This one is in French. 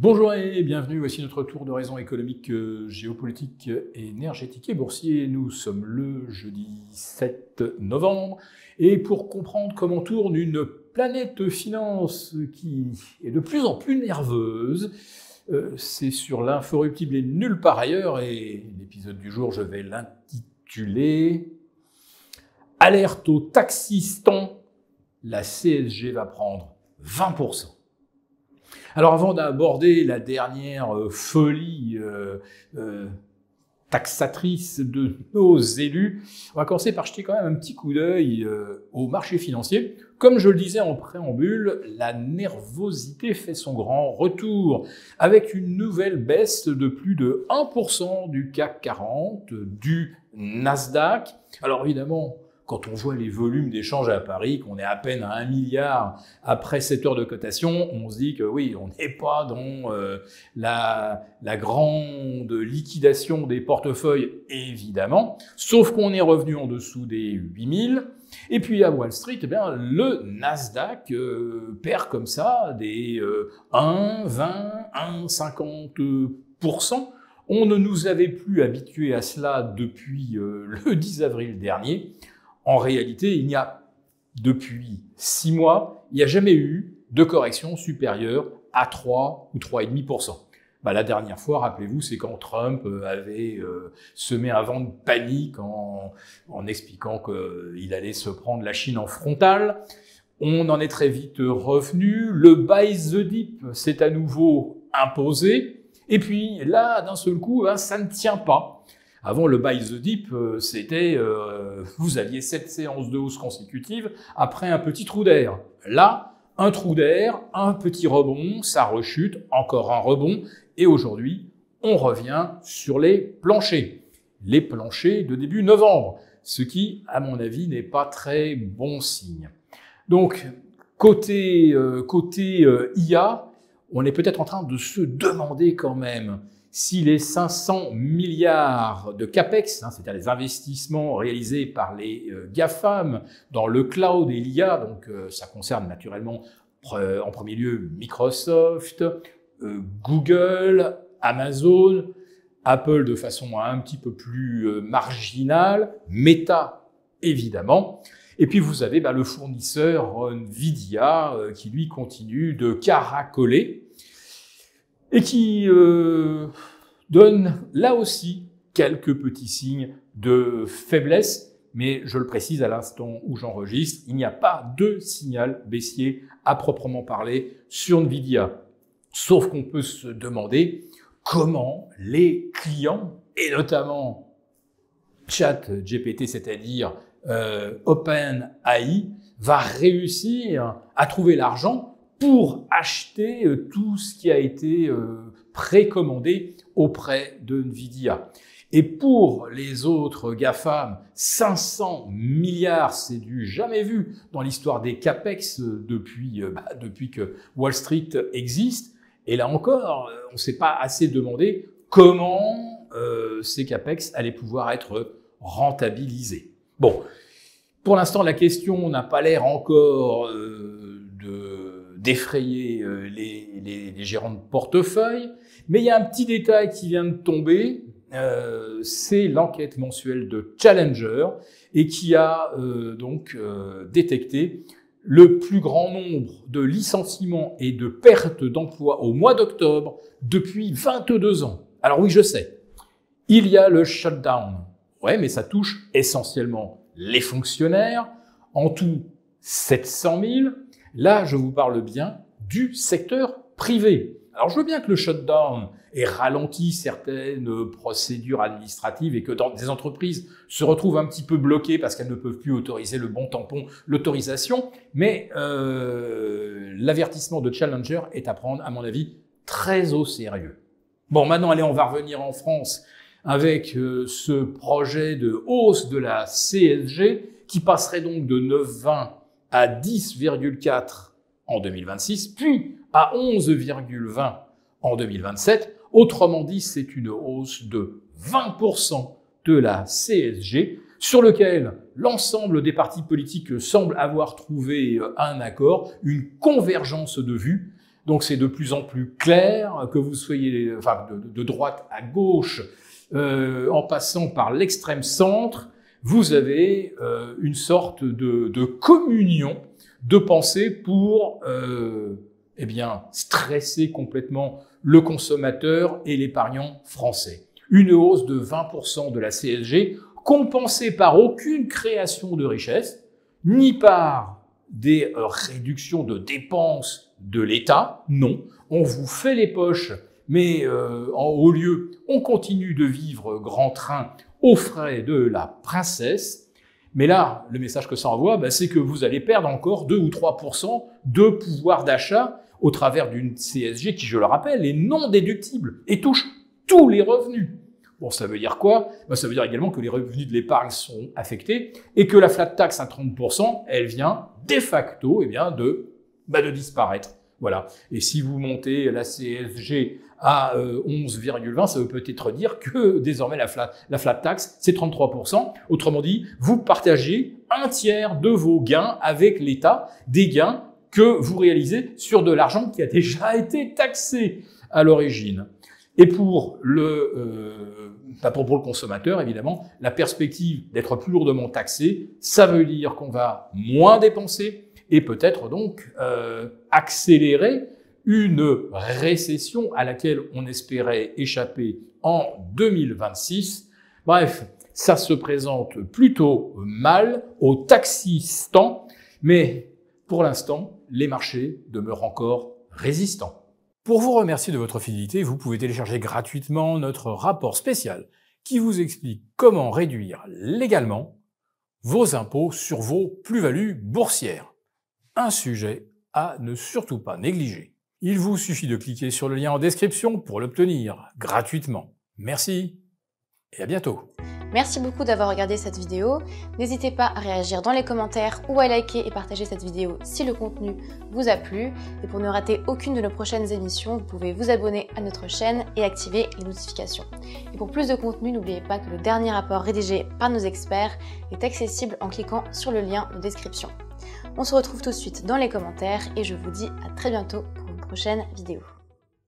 Bonjour et bienvenue, voici notre tour de raison économique, géopolitique, énergétique et boursier. Nous sommes le jeudi 7 novembre et pour comprendre comment tourne une planète finance qui est de plus en plus nerveuse, c'est sur l'inforruptible et nulle part ailleurs, et l'épisode du jour je vais l'intituler « Alerte aux taxistans, la CSG va prendre 20%. » Alors avant d'aborder la dernière folie taxatrice de nos élus, on va commencer par jeter quand même un petit coup d'œil au marché financier. Comme je le disais en préambule, la nervosité fait son grand retour avec une nouvelle baisse de plus de 1% du CAC 40, du Nasdaq. Alors évidemment, quand on voit les volumes d'échanges à Paris, qu'on est à peine à 1 milliard après 7 heures de cotation, on se dit que oui, on n'est pas dans la grande liquidation des portefeuilles, évidemment, sauf qu'on est revenu en dessous des 8000. Et puis à Wall Street, eh bien, le Nasdaq perd comme ça des 1, 20, 1, 50%. On ne nous avait plus habitués à cela depuis le 10 avril dernier. En réalité, il n'y a, depuis 6 mois, il n'y a jamais eu de correction supérieure à 3 ou 3,5%. La dernière fois, rappelez-vous, c'est quand Trump avait semé un vent de panique en expliquant qu'il allait se prendre la Chine en frontal. On en est très vite revenu. Le buy the dip s'est à nouveau imposé. Et puis là, d'un seul coup, ça ne tient pas. Avant, le buy the dip, c'était vous aviez 7 séances de hausse consécutives après un petit trou d'air. Là, un trou d'air, un petit rebond, ça rechute, encore un rebond, et aujourd'hui, on revient sur les planchers de début novembre, ce qui, à mon avis, n'est pas très bon signe. Donc, côté IA, on est peut-être en train de se demander quand même si les 500 milliards de CAPEX, c'est-à-dire les investissements réalisés par les GAFAM dans le cloud et l'IA, donc ça concerne naturellement en premier lieu Microsoft, Google, Amazon, Apple de façon un petit peu plus marginale, Meta évidemment, et puis vous avez le fournisseur Nvidia qui lui continue de caracoler, et qui donne là aussi quelques petits signes de faiblesse, mais je le précise à l'instant où j'enregistre, il n'y a pas de signal baissier à proprement parler sur Nvidia. Sauf qu'on peut se demander comment les clients, et notamment ChatGPT, c'est-à-dire OpenAI, va réussir à trouver l'argent pour acheter tout ce qui a été précommandé auprès de Nvidia. Et pour les autres GAFAM, 500 milliards, c'est du jamais vu dans l'histoire des CAPEX depuis que Wall Street existe. Et là encore, on ne s'est pas assez demandé comment ces CAPEX allaient pouvoir être rentabilisés. Bon, pour l'instant, la question n'a pas l'air encore d'effrayer les gérants de portefeuille. Mais il y a un petit détail qui vient de tomber, c'est l'enquête mensuelle de Challenger et qui a détecté le plus grand nombre de licenciements et de pertes d'emplois au mois d'octobre depuis 22 ans. Alors oui, je sais, il y a le shutdown. Ouais, mais ça touche essentiellement les fonctionnaires, en tout 700 000. Là, je vous parle bien du secteur privé. Alors, je veux bien que le shutdown ait ralenti certaines procédures administratives et que des entreprises se retrouvent un petit peu bloquées parce qu'elles ne peuvent plus autoriser le bon tampon, l'autorisation, mais l'avertissement de Challenger est à prendre, à mon avis, très au sérieux. Bon, maintenant, allez, on va revenir en France avec ce projet de hausse de la CSG qui passerait donc de 9,20 à 10,4 en 2026, puis à 11,20 en 2027. Autrement dit, c'est une hausse de 20% de la CSG, sur lequel l'ensemble des partis politiques semblent avoir trouvé un accord, une convergence de vues. Donc c'est de plus en plus clair, que vous soyez de droite à gauche, en passant par l'extrême centre, vous avez une sorte de communion de pensée pour stresser complètement le consommateur et l'épargnant français. Une hausse de 20% de la CSG, compensée par aucune création de richesse, ni par des réductions de dépenses de l'État, non. On vous fait les poches, mais en haut lieu, on continue de vivre grand train aux frais de la princesse. Mais là, le message que ça envoie, c'est que vous allez perdre encore 2 ou 3% de pouvoir d'achat au travers d'une CSG qui, je le rappelle, est non déductible et touche tous les revenus. Bon, ça veut dire quoi? Ça veut dire également que les revenus de l'épargne sont affectés et que la flat tax à 30%, elle vient de facto de disparaître. Voilà. Et si vous montez la CSG à 11,20, ça veut peut-être dire que désormais la flat tax, c'est 33%. Autrement dit, vous partagez un tiers de vos gains avec l'État, des gains que vous réalisez sur de l'argent qui a déjà été taxé à l'origine. Et pour le consommateur, évidemment, la perspective d'être plus lourdement taxé, ça veut dire qu'on va moins dépenser et peut-être donc accélérer une récession à laquelle on espérait échapper en 2026. Bref, ça se présente plutôt mal aux taxistants, mais pour l'instant, les marchés demeurent encore résistants. Pour vous remercier de votre fidélité, vous pouvez télécharger gratuitement notre rapport spécial qui vous explique comment réduire légalement vos impôts sur vos plus-values boursières. Un sujet à ne surtout pas négliger. Il vous suffit de cliquer sur le lien en description pour l'obtenir gratuitement. Merci et à bientôt. Merci beaucoup d'avoir regardé cette vidéo. N'hésitez pas à réagir dans les commentaires ou à liker et partager cette vidéo si le contenu vous a plu. Et pour ne rater aucune de nos prochaines émissions, vous pouvez vous abonner à notre chaîne et activer les notifications. Et pour plus de contenu, n'oubliez pas que le dernier rapport rédigé par nos experts est accessible en cliquant sur le lien de description. On se retrouve tout de suite dans les commentaires et je vous dis à très bientôt pour une prochaine vidéo.